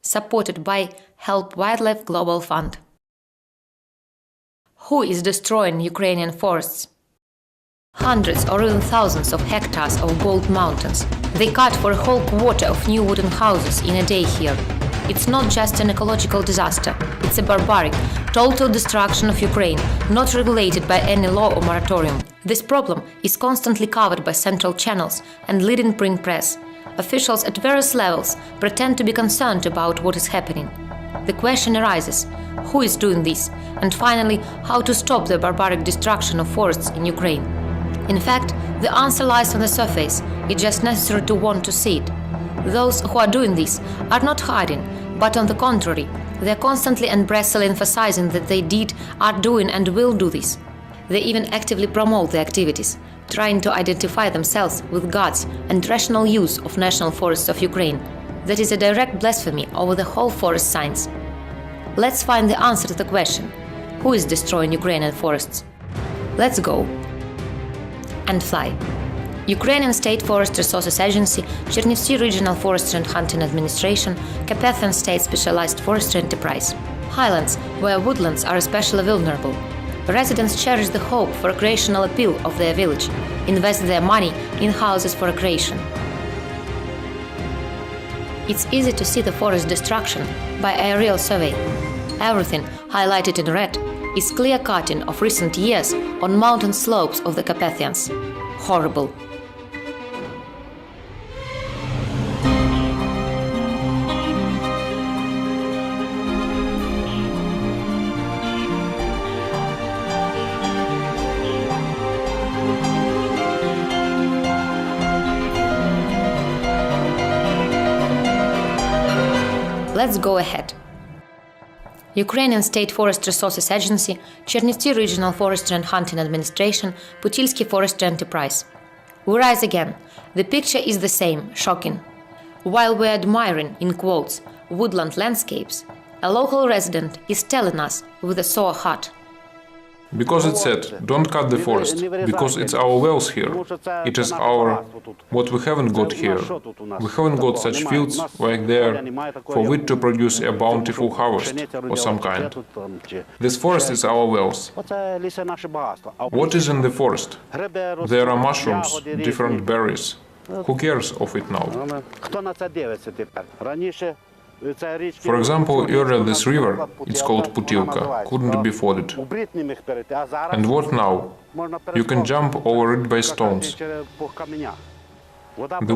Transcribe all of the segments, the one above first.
supported by Help Wildlife Global Fund. Who is destroying Ukrainian forests? Hundreds or even thousands of hectares of gold mountains. They cut for a whole quarter of new wooden houses in a day here. It's not just an ecological disaster, it's a barbaric, total destruction of Ukraine, not regulated by any law or moratorium. This problem is constantly covered by central channels and leading print press. Officials at various levels pretend to be concerned about what is happening. The question arises, who is doing this? And finally, how to stop the barbaric destruction of forests in Ukraine? In fact, the answer lies on the surface. It's just necessary to want to see it. Those who are doing this are not hiding, but on the contrary, they are constantly and brassily emphasizing that they did, are doing and will do this. They even actively promote the activities, trying to identify themselves with God's and rational use of national forests of Ukraine. That is a direct blasphemy over the whole forest science. Let's find the answer to the question, who is destroying Ukrainian forests? Let's go and fly. Ukrainian State Forest Resources Agency, Chernivtsi Regional Forestry and Hunting Administration, Carpathian State Specialized Forestry Enterprise. Highlands, where woodlands are especially vulnerable. Residents cherish the hope for recreational appeal of their village, invest their money in houses for recreation. It's easy to see the forest destruction by aerial survey. Everything, highlighted in red, is clear-cutting of recent years on mountain slopes of the Carpathians. Horrible. Let's go ahead. Ukrainian State Forest Resources Agency, Chernivtsi Regional Forestry and Hunting Administration, Putilsky Forestry Enterprise. We rise again. The picture is the same, shocking. While we're admiring, in quotes, woodland landscapes, a local resident is telling us with a sore heart. Because it said, don't cut the forest, because it's our wells here. It is our... what we haven't got here. We haven't got such fields like there for wheat to produce a bountiful harvest or some kind. This forest is our wells. What is in the forest? There are mushrooms, different berries. Who cares of it now? For example, earlier this river, it's called Putilka, couldn't be forded. And what now? You can jump over it by stones. The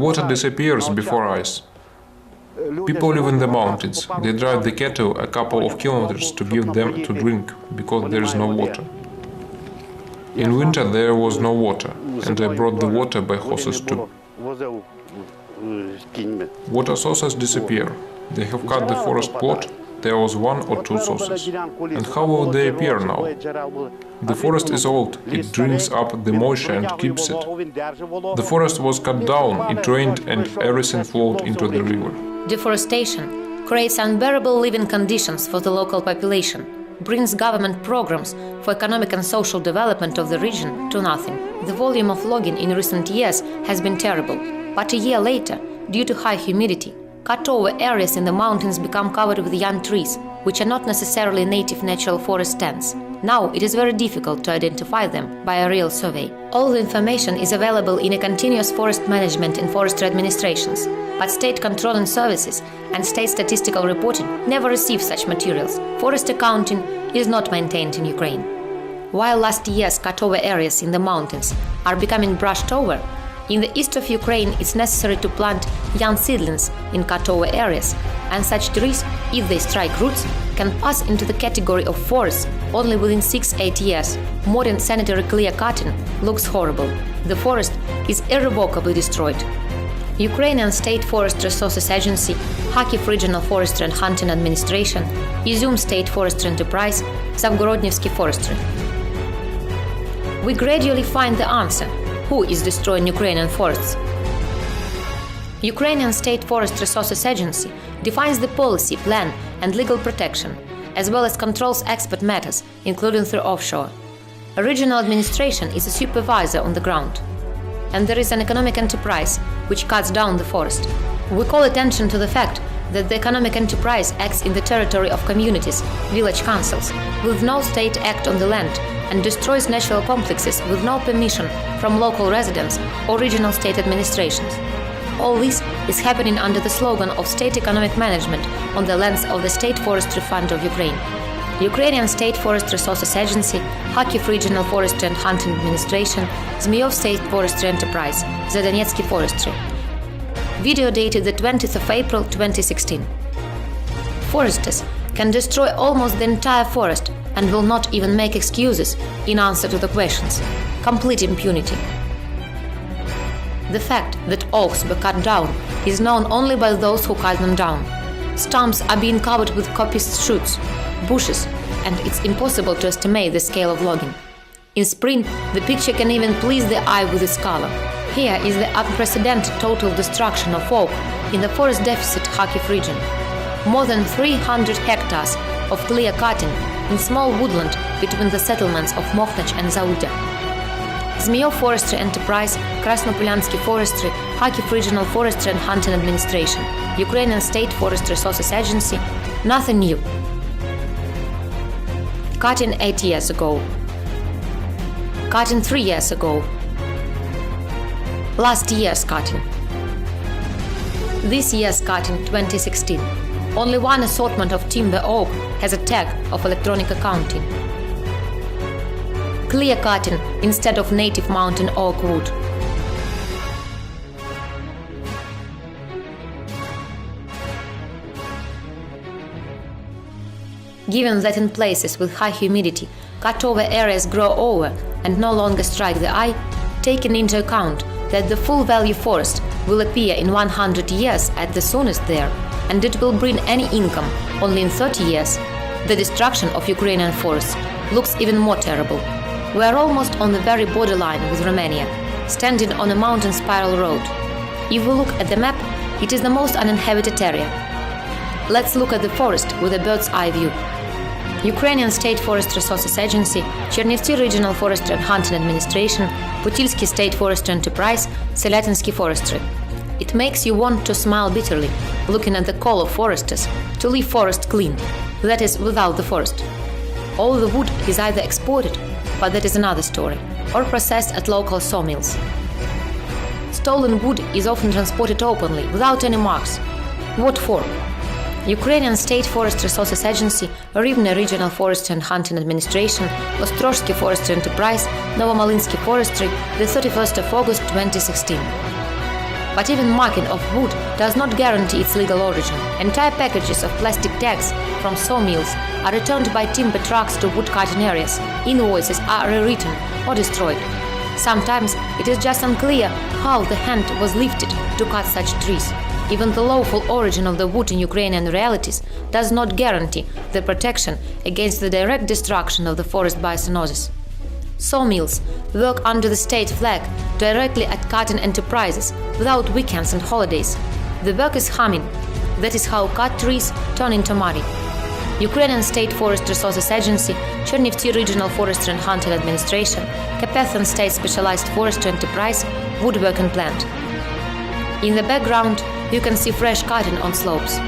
water disappears before ice. People live in the mountains. They drive the cattle a couple of kilometers to give them to drink, because there is no water. In winter there was no water, and I brought the water by horses too. Water sources disappear. They have cut the forest plot, there was one or two sources. And how will they appear now? The forest is old, it drinks up the moisture and keeps it. The forest was cut down, it rained and everything flowed into the river. Deforestation creates unbearable living conditions for the local population, brings government programs for economic and social development of the region to nothing. The volume of logging in recent years has been terrible, but a year later, due to high humidity, cut-over areas in the mountains become covered with young trees, which are not necessarily native natural forest stands. Now it is very difficult to identify them by a real survey. All the information is available in a continuous forest management and forestry administrations, but state controlling services and state statistical reporting never receive such materials. Forest accounting is not maintained in Ukraine. While last year's cut-over areas in the mountains are becoming brushed over, in the east of Ukraine it's necessary to plant young seedlings in cut-over areas, and such trees, if they strike roots, can pass into the category of forests only within 6-8 years. Modern sanitary clear-cutting looks horrible. The forest is irrevocably destroyed. Ukrainian State Forest Resources Agency, Kharkiv Regional Forestry and Hunting Administration, Izum State Forestry Enterprise, Zavgorodnevsky Forestry. We gradually find the answer. Who is destroying Ukrainian forests? Ukrainian State Forest Resources Agency defines the policy, plan and legal protection, as well as controls export matters, including through offshore. A regional administration is a supervisor on the ground. And there is an economic enterprise which cuts down the forest. We call attention to the fact that the economic enterprise acts in the territory of communities, village councils, with no state act on the land, and destroys natural complexes with no permission from local residents or regional state administrations. All this is happening under the slogan of state economic management on the lands of the State Forestry Fund of Ukraine. Ukrainian State Forest Resources Agency, Kharkiv Regional Forestry and Hunting Administration, Zmyov State Forestry Enterprise, Zadonetsky Forestry. Video dated the 20th of April 2016. Foresters can destroy almost the entire forest and will not even make excuses in answer to the questions. Complete impunity. The fact that oaks were cut down is known only by those who cut them down. Stumps are being covered with copious shoots, bushes, and it's impossible to estimate the scale of logging. In spring, the picture can even please the eye with its color. Here is the unprecedented total destruction of oak in the forest deficit Kharkiv region. More than 300 hectares of clear cutting in small woodland between the settlements of Mokhnach and Zaudia. Zmyov Forestry Enterprise, Krasnopolyansky Forestry, Kharkiv Regional Forestry and Hunting Administration, Ukrainian State Forest Resources Agency, nothing new. Cutting 8 years ago. Cutting 3 years ago. Last year's cutting. This year's cutting 2016. Only one assortment of timber oak has a tag of electronic accounting. Clear cutting instead of native mountain oak wood. Given that in places with high humidity, cut-over areas grow over and no longer strike the eye, taking into account that the full value forest will appear in 100 years at the soonest there, and it will bring any income only in 30 years, the destruction of Ukrainian forests looks even more terrible. We are almost on the very borderline with Romania, standing on a mountain spiral road. If we look at the map, it is the most uninhabited area. Let's look at the forest with a bird's eye view. Ukrainian State Forest Resources Agency, Chernivtsi Regional Forestry and Hunting Administration, Putilsky State Forestry Enterprise, Seletinsky Forestry. It makes you want to smile bitterly, looking at the call of foresters to leave forest clean, that is, without the forest. All the wood is either exported, but that is another story, or processed at local sawmills. Stolen wood is often transported openly, without any marks. What for? Ukrainian State Forest Resources Agency, Rivne Regional Forestry and Hunting Administration, Ostroshsky Forestry Enterprise, Novomalinsky Forestry, the 31st of August 2016. But even marking of wood does not guarantee its legal origin. Entire packages of plastic tags from sawmills are returned by timber trucks to wood-cutting areas. Invoices are rewritten or destroyed. Sometimes it is just unclear how the hand was lifted to cut such trees. Even the lawful origin of the wood in Ukrainian realities does not guarantee the protection against the direct destruction of the forest by zoonosis. Sawmills work under the state flag directly at cutting enterprises without weekends and holidays. The work is humming. That is how cut trees turn into money. Ukrainian State Forest Resources Agency, Chernivtsi Regional Forestry and Hunting Administration, Carpathian State Specialized Forestry Enterprise, woodworking plant. In the background, you can see fresh cutting on slopes.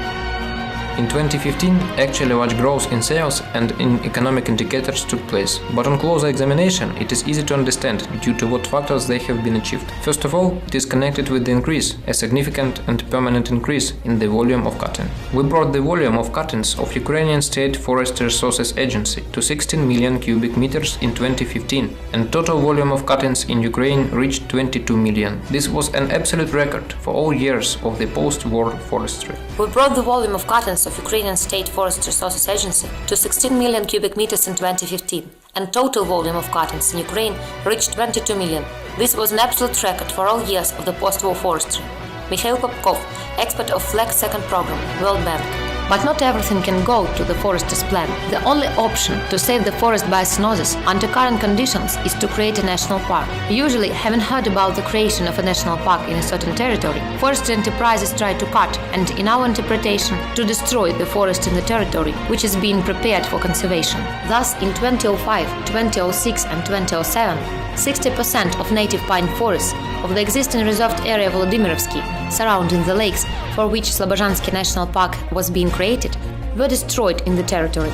In 2015, actually large growth in sales and in economic indicators took place, but on closer examination it is easy to understand due to what factors they have been achieved. First of all, it is connected with the increase, a significant and permanent increase in the volume of cutting. We brought the volume of cuttings of Ukrainian State Forest Resources Agency to 16 million cubic meters in 2015, and total volume of cuttings in Ukraine reached 22 million. This was an absolute record for all years of the post-war forestry. We brought the volume of cuttings of Ukrainian State Forest Resources Agency to 16 million cubic meters in 2015, and total volume of cuttings in Ukraine reached 22 million. This was an absolute record for all years of the post-war forestry. Mikhail Popkov, expert of Flag Second Program, World Bank. But not everything can go to the forester's plan. The only option to save the forest by osmosis under current conditions is to create a national park. Usually, having heard about the creation of a national park in a certain territory, forestry enterprises try to cut and, in our interpretation, to destroy the forest in the territory which is being prepared for conservation. Thus, in 2005, 2006 and 2007, 60% of native pine forests of the existing reserved area Volodymyrovsky, surrounding the lakes for which Slobozhansky National Park was being created, were destroyed in the territory.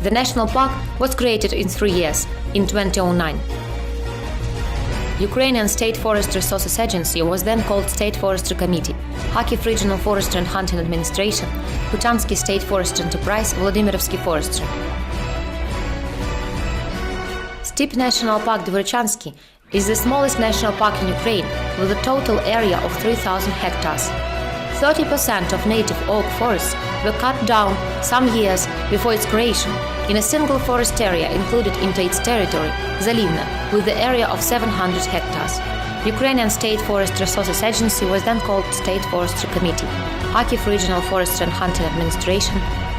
The national park was created in 3 years, in 2009. Ukrainian State Forest Resources Agency was then called State Forestry Committee, Kharkiv Regional Forestry and Hunting Administration, Butansky State Forest Enterprise, Volodymyrovsky Forestry. Steppe National Park Dvorichansky is the smallest national park in Ukraine with a total area of 3,000 hectares. 30% of native oak forests were cut down some years before its creation in a single forest area included into its territory, Zalivna, with the area of 700 hectares. Ukrainian State Forest Resources Agency was then called State Forestry Committee, Kharkiv Regional Forestry and Hunting Administration,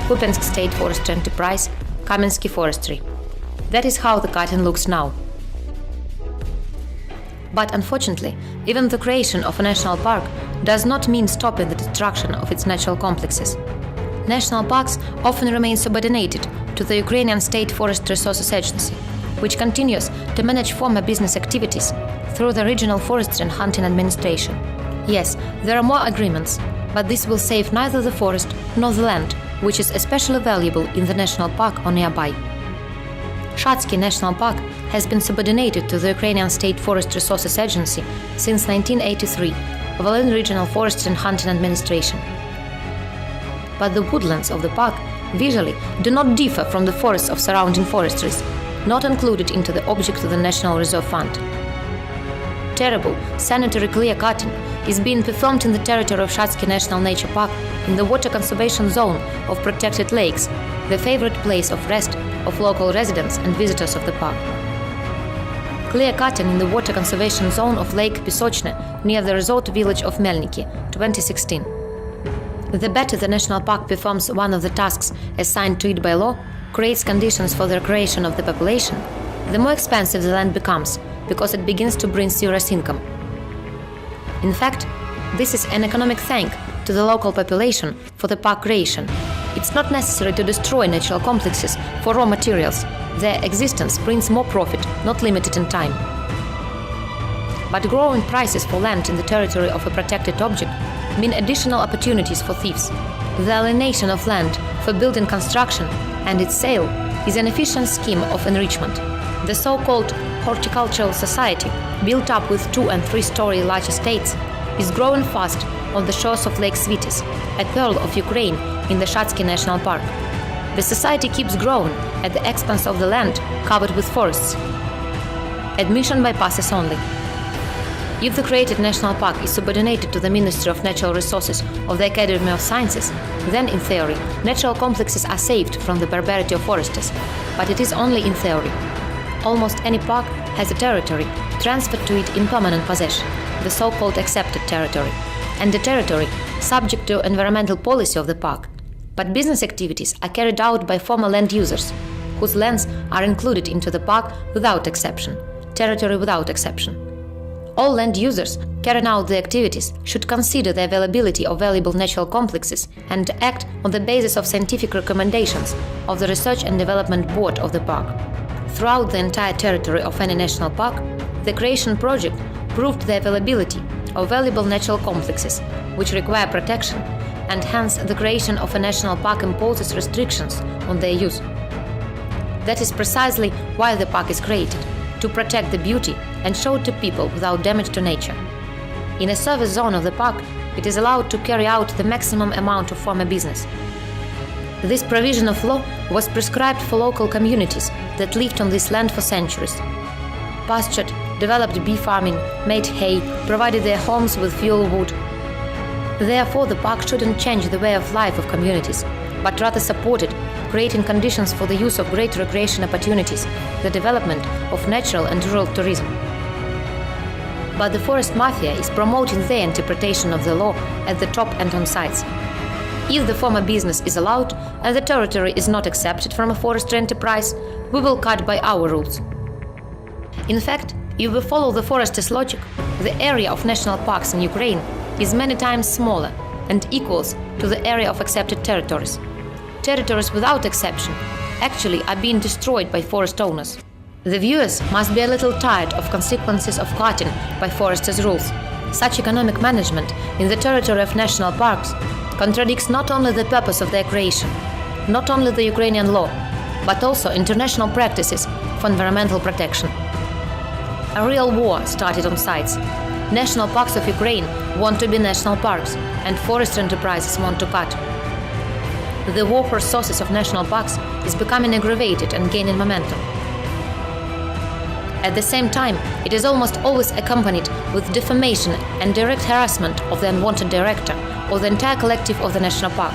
Kupiansk State Forestry Enterprise, Kamensky Forestry. That is how the cutting looks now. But unfortunately, even the creation of a national park does not mean stopping the destruction of its natural complexes. National parks often remain subordinated to the Ukrainian State Forest Resources Agency, which continues to manage former business activities through the Regional Forestry and Hunting Administration. Yes, there are more agreements, but this will save neither the forest nor the land, which is especially valuable in the national park or nearby. Shatsky National Park has been subordinated to the Ukrainian State Forest Resources Agency since 1983, Volyn Regional Forestry and Hunting Administration. But the woodlands of the park visually do not differ from the forests of surrounding forestries, not included into the object of the National Reserve Fund. Terrible sanitary clear-cutting is being performed in the territory of Shatsky National Nature Park in the water conservation zone of protected lakes, the favorite place of rest of local residents and visitors of the park. Clear-cutting in the water conservation zone of Lake Pisochne near the resort village of Melniki, 2016. The better the national park performs one of the tasks assigned to it by law, creates conditions for the recreation of the population, the more expensive the land becomes because it begins to bring serious income. In fact, this is an economic thank to the local population for the park creation. It's not necessary to destroy natural complexes for raw materials. Their existence brings more profit, not limited in time. But growing prices for land in the territory of a protected object mean additional opportunities for thieves. The alienation of land for building construction and its sale is an efficient scheme of enrichment. The so-called horticultural society, built up with 2- and 3-story large estates, is growing fast on the shores of Lake Svitis, a pearl of Ukraine in the Shatsky National Park. The society keeps growing at the expense of the land covered with forests. Admission by passes only. If the created national park is subordinated to the Ministry of Natural Resources of the Academy of Sciences, then in theory, natural complexes are saved from the barbarity of foresters, but it is only in theory. Almost any park has a territory transferred to it in permanent possession, the so-called accepted territory, and a territory subject to environmental policy of the park. But business activities are carried out by former land users, whose lands are included into the park without exception, territory without exception. All land users carrying out the activities should consider the availability of valuable natural complexes and act on the basis of scientific recommendations of the Research and Development Board of the park. Throughout the entire territory of any national park, the creation project proved the availability of valuable natural complexes, which require protection, and hence the creation of a national park imposes restrictions on their use. That is precisely why the park is created, to protect the beauty and show it to people without damage to nature. In a service zone of the park, it is allowed to carry out the maximum amount of former business. This provision of law was prescribed for local communities that lived on this land for centuries. Pastured, developed bee farming, made hay, provided their homes with fuel wood. Therefore, the park shouldn't change the way of life of communities, but rather support it, creating conditions for the use of great recreation opportunities, the development of natural and rural tourism. But the forest mafia is promoting their interpretation of the law at the top and on sides. If the former business is allowed and the territory is not accepted from a forestry enterprise, we will cut by our rules. In fact, if we follow the foresters' logic, the area of national parks in Ukraine is many times smaller and equals to the area of accepted territories. Territories without exception actually are being destroyed by forest owners. The viewers must be a little tired of consequences of cutting by foresters' rules. Such economic management in the territory of national parks contradicts not only the purpose of their creation, not only the Ukrainian law, but also international practices for environmental protection. A real war started on sites. National parks of Ukraine want to be national parks, and forest enterprises want to cut. The war for sources of national parks is becoming aggravated and gaining momentum. At the same time, it is almost always accompanied with defamation and direct harassment of the unwanted director or the entire collective of the national park.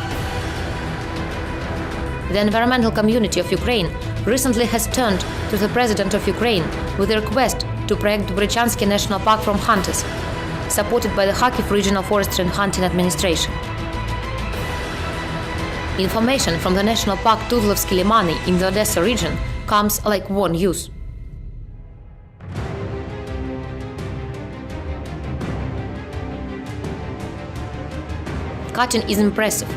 The environmental community of Ukraine recently has turned to the president of Ukraine with a request to protect Bryczansky National Park from hunters, supported by the Kharkiv Regional Forestry and Hunting Administration. Information from the National Park Tuzlovsky Limany in the Odessa region comes like war news. Cutting is impressive,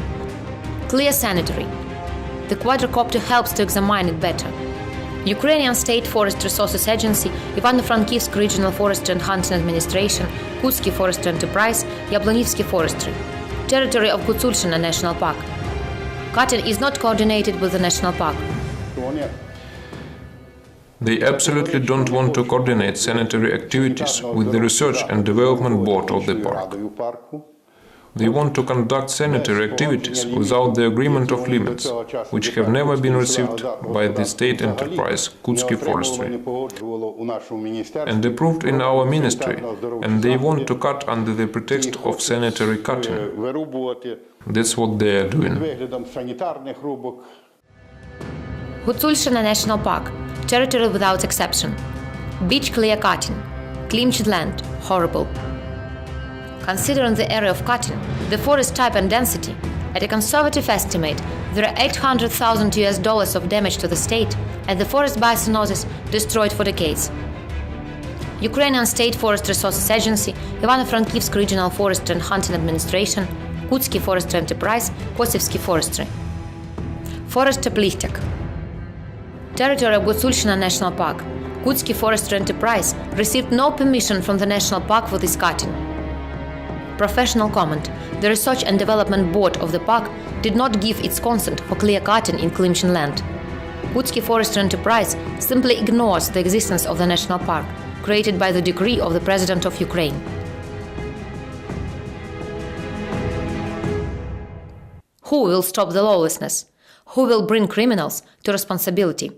clear sanitary. The Quadrocopter helps to examine it better. Ukrainian State Forest Resources Agency, Ivano-Frankivsk Regional Forestry and Hunting Administration, Kutsky Forestry Enterprise, Yablonivsky Forestry, territory of Gutsulshina National Park. Cutting is not coordinated with the national park. They absolutely don't want to coordinate sanitary activities with the Research and Development Board of the park. They want to conduct sanitary activities without the agreement of limits, which have never been received by the state enterprise Kutsky Forestry and approved in our ministry, and they want to cut under the pretext of sanitary cutting. That's what they are doing. Gutsulshina National Park, territory without exception. Beach clear cutting, clinched land, horrible. Considering the area of cutting, the forest type and density, at a conservative estimate, there are $800,000 of damage to the state and the forest biocenosis destroyed for decades. Ukrainian State Forest Resources Agency, Ivano-Frankivsk Regional Forestry and Hunting Administration, Kutsky Forestry Enterprise, Kosivsky Forestry. Forest Plihtek. Territory of Gutsulshina National Park. Kutsky Forestry Enterprise received no permission from the national park for this cutting. Professional comment: the Research and Development Board of the park did not give its consent for clear cutting in Klimchin land. Kutsky Forestry Enterprise simply ignores the existence of the national park, created by the decree of the President of Ukraine. Who will stop the lawlessness? Who will bring criminals to responsibility?